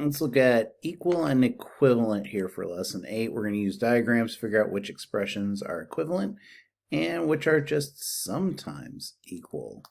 Let's look at equal and equivalent here for lesson 8. We're going to use diagrams to figure out which expressions are equivalent and which are just sometimes equal.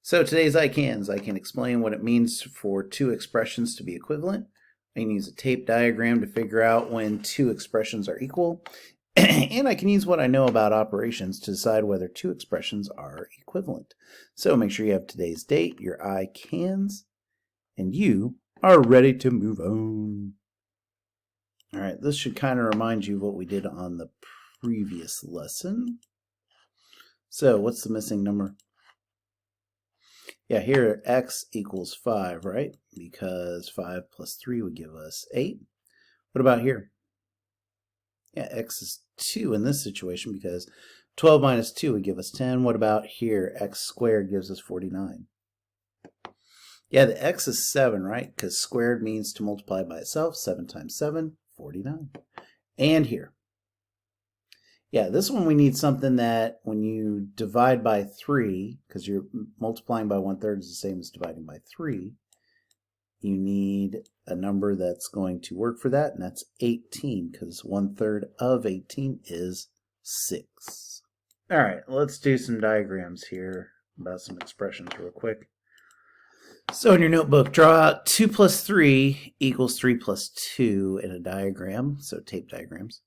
So today's I can explain what it means for two expressions to be equivalent. I can use a tape diagram to figure out when two expressions are equal. And I can use what I know about operations to decide whether two expressions are equivalent. So make sure you have today's date, your I cans, and you are ready to move on. All right, this should kind of remind you of what we did on the previous lesson. So what's the missing number? Yeah, here x equals 5, right? Because 5 plus 3 would give us 8. What about here? Yeah, x is 2 in this situation because 12 minus 2 would give us 10. What about here? X squared gives us 49. Yeah, the x is 7, right? Because squared means to multiply by itself. 7 times 7, 49. And here. Yeah, this one we need something that when you divide by 3, because you're multiplying by 1/3 is the same as dividing by 3, you need a number that's going to work for that, and that's 18, because 1/3 of 18 is 6. All right, let's do some diagrams here about some expressions real quick. So in your notebook, draw out 2 plus 3 equals 3 plus 2 in a diagram, so tape diagrams.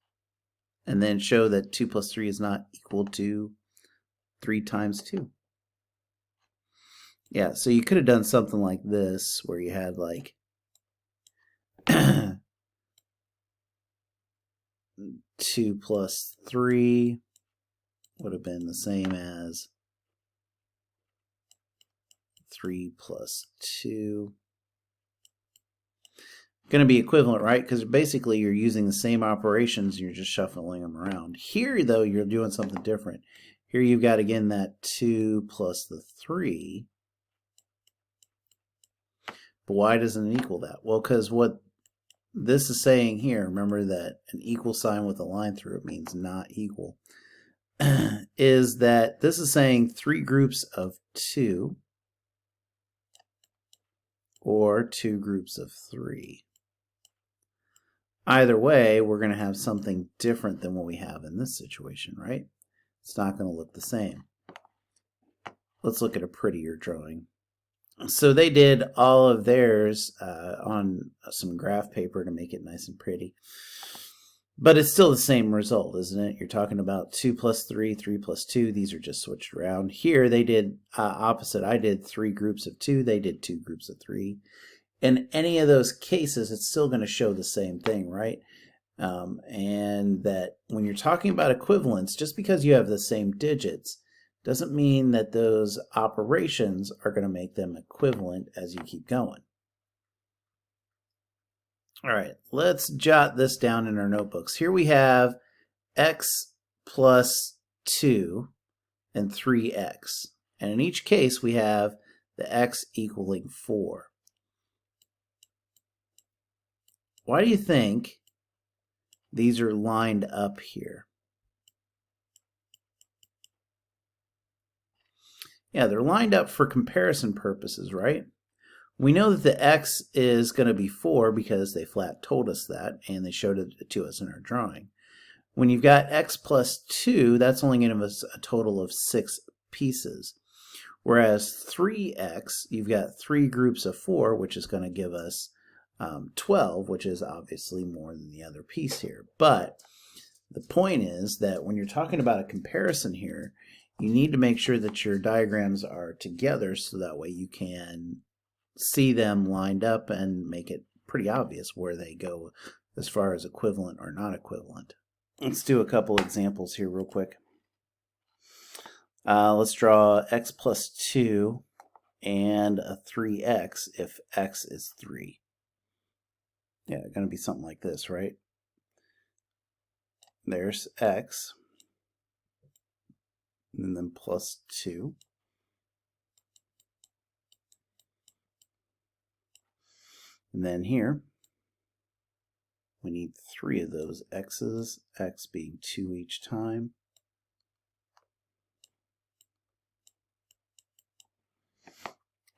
And then show that 2 plus 3 is not equal to 3 times 2. Yeah, so you could have done something like this, where you had like 2 plus 3 would have been the same as 3 plus 2. Going to be equivalent, right? Because basically you're using the same operations, you're just shuffling them around. Here, though, you're doing something different. Here you've got, again, that 2 plus the 3. But why doesn't it equal that? Well, because what this is saying here, remember that an equal sign with a line through it means not equal, is that this is saying 3 groups of 2 or 2 groups of 3. Either way, we're going to have something different than what we have in this situation, right? It's not going to look the same. Let's look at a prettier drawing. So they did all of theirs on some graph paper to make it nice and pretty. But it's still the same result, isn't it? You're talking about 2 plus 3, 3 plus 2. These are just switched around. Here they did opposite. I did 3 groups of 2. They did 2 groups of 3. In any of those cases, it's still going to show the same thing, right? And that when you're talking about equivalence, just because you have the same digits doesn't mean that those operations are going to make them equivalent as you keep going. All right, let's jot this down in our notebooks. Here we have x plus 2 and 3x. And in each case, we have the x equaling 4. Why do you think these are lined up here? Yeah, they're lined up for comparison purposes, right? We know that the x is going to be 4 because they flat told us that, and they showed it to us in our drawing. When you've got x plus 2, that's only going to give us a total of 6 pieces. Whereas 3x, you've got 3 groups of 4, which is going to give us 12, which is obviously more than the other piece here. But the point is that when you're talking about a comparison here, you need to make sure that your diagrams are together so that way you can see them lined up and make it pretty obvious where they go as far as equivalent or not equivalent. Let's do a couple examples here real quick. Let's draw x plus 2 and a 3x if x is 3. Yeah, it's going to be something like this, right? There's x, and then plus 2. And then here, we need 3 of those x's, x being 2 each time.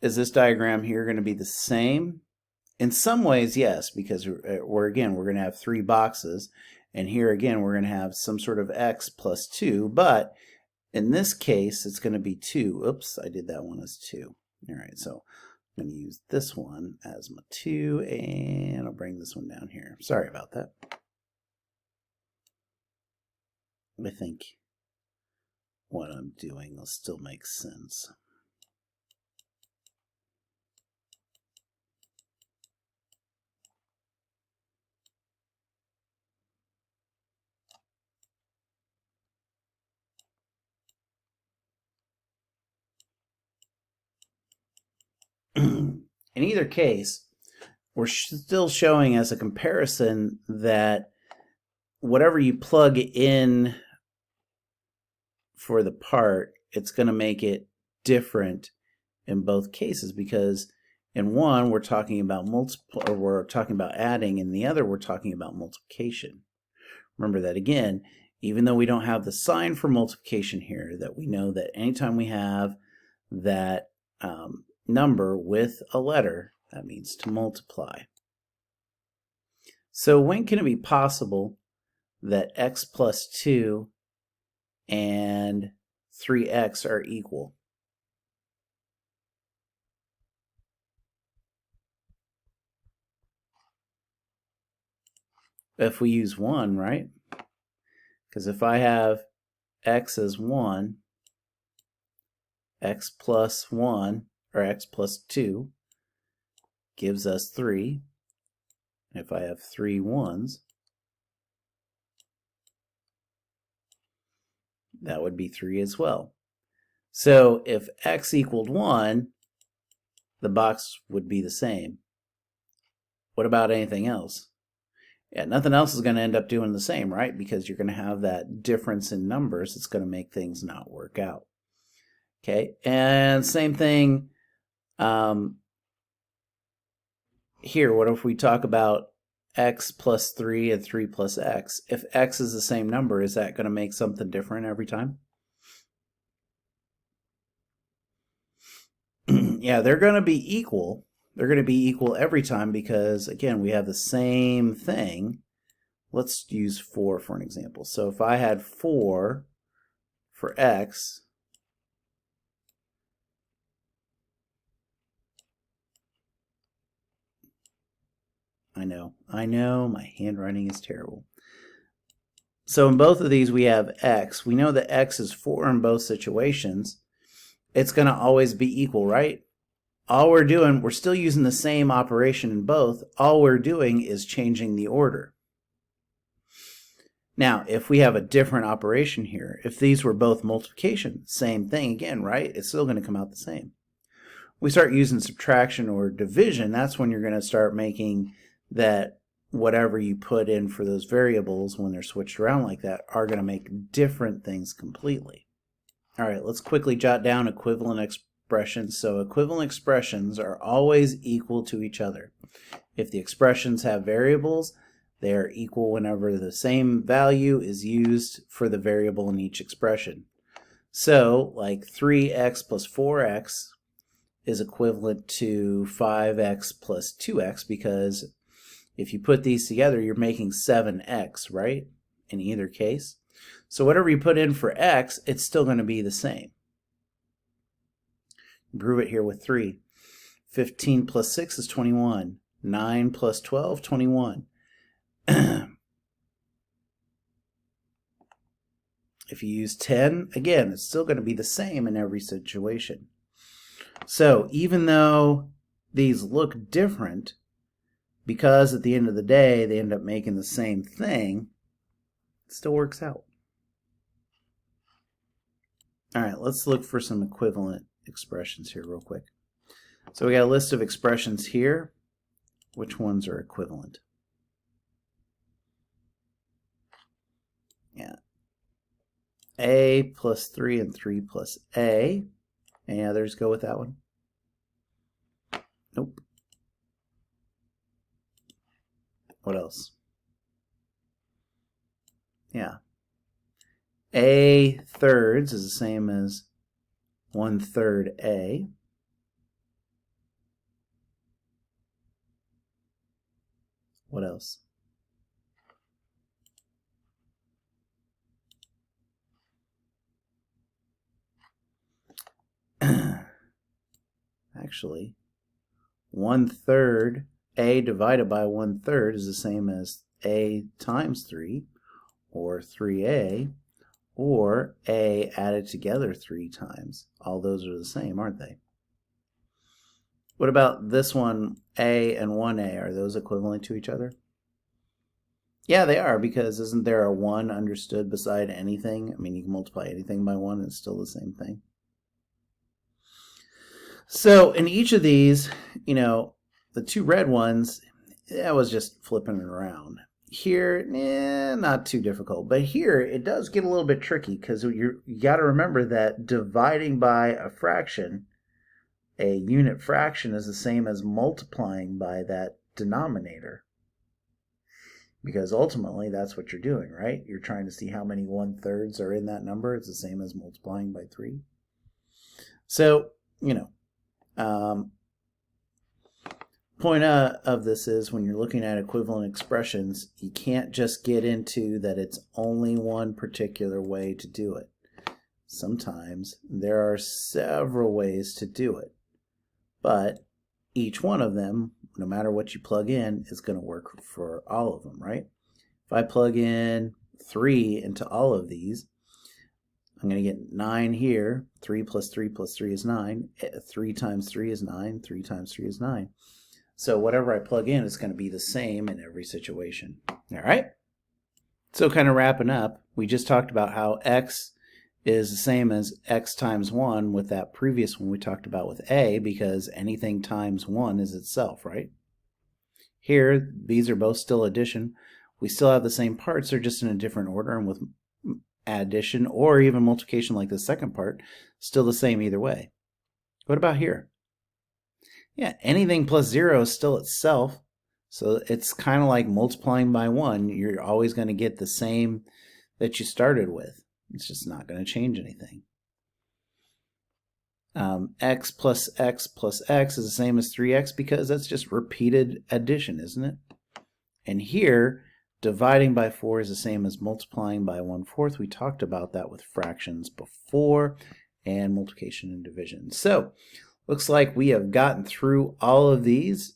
Is this diagram here going to be the same In some ways, yes, because we're going to have 3 boxes, and here again we're going to have some sort of x plus 2, but in this case it's going to be 2. Oops, I did that one as 2. All right, so I'm going to use this one as my 2, and I'll bring this one down here. Sorry about that. I think what I'm doing will still make sense. In either case, we're still showing as a comparison that whatever you plug in for the part, it's going to make it different in both cases, because in one we're talking about adding, and the other we're talking about multiplication. Remember that again, even though we don't have the sign for multiplication here, that we know that anytime we have that number with a letter, that means to multiply. So when can it be possible that x plus 2 and 3x are equal? If we use 1, right? Because if I have x as 1, x plus 1, or x plus 2 gives us 3. If I have 3 1s, that would be 3 as well. So if x equaled 1, the box would be the same. What about anything else? Yeah, nothing else is going to end up doing the same, right? Because you're going to have that difference in numbers. It's going to make things not work out. Okay, and same thing here. What if we talk about x plus 3 and 3 plus x? If x is the same number, is that going to make something different every time? Yeah, they're going to be equal. They're going to be equal every time because, again, we have the same thing. Let's use 4 for an example. So if I had 4 for x, I know, my handwriting is terrible. So in both of these we have x. We know that x is 4 in both situations. It's going to always be equal, right? All we're doing, we're still using the same operation in both. All we're doing is changing the order. Now, if we have a different operation here, if these were both multiplication, same thing again, right? It's still going to come out the same. We start using subtraction or division, that's when you're going to start making that whatever you put in for those variables when they're switched around like that are going to make different things completely. All right, let's quickly jot down equivalent expressions. So equivalent expressions are always equal to each other. If the expressions have variables, they are equal whenever the same value is used for the variable in each expression. So like 3x plus 4x is equivalent to 5x plus 2x, because if you put these together, you're making 7x, right? In either case. So whatever you put in for x, it's still going to be the same. Prove it here with 3. 15 plus 6 is 21. 9 plus 12, 21. If you use 10, again, it's still going to be the same in every situation. So even though these look different, because at the end of the day they end up making the same thing, it still works out. All right, let's look for some equivalent expressions here real quick. So we got a list of expressions here. Which ones are equivalent? Yeah. A plus 3 and 3 plus A. Any others go with that one? Nope. What else? Yeah. A thirds is the same as 1/3 A. What else? Actually, 1/3 a divided by 1/3 is the same as a times 3, or 3a, or a added together 3 times. All those are the same, aren't they? What about this one, a and 1a? Are those equivalent to each other? Yeah, they are, because isn't there a 1 understood beside anything? I mean, you can multiply anything by 1 and it's still the same thing. So in each of these, you know, the 2 red ones, that was just flipping it around. Here, not too difficult. But here, it does get a little bit tricky, because you got to remember that dividing by a fraction, a unit fraction, is the same as multiplying by that denominator. Because ultimately, that's what you're doing, right? You're trying to see how many 1/3 are in that number. It's the same as multiplying by 3. So, you know, point of this is, when you're looking at equivalent expressions, you can't just get into that it's only one particular way to do it. Sometimes there are several ways to do it, but each one of them, no matter what you plug in, is going to work for all of them, right? If I plug in 3 into all of these, I'm going to get 9 here. 3 plus 3 plus 3 is 9. 3 times 3 is 9. 3 times 3 is 9. So whatever I plug in is going to be the same in every situation. All right? So kind of wrapping up, we just talked about how x is the same as x times 1 with that previous one we talked about with a, because anything times 1 is itself, right? Here, these are both still addition. We still have the same parts, they're just in a different order, and with addition or even multiplication like the second part, still the same either way. What about here? Yeah, anything plus 0 is still itself, so it's kind of like multiplying by 1. You're always going to get the same that you started with. It's just not going to change anything. X plus x plus x is the same as 3x, because that's just repeated addition, isn't it? And here, dividing by 4 is the same as multiplying by 1/4. We talked about that with fractions before, and multiplication and division. So, looks like we have gotten through all of these.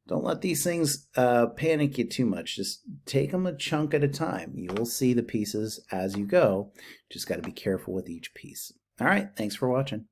Don't let these things panic you too much. Just take them a chunk at a time. You will see the pieces as you go. Just got to be careful with each piece. All right, thanks for watching.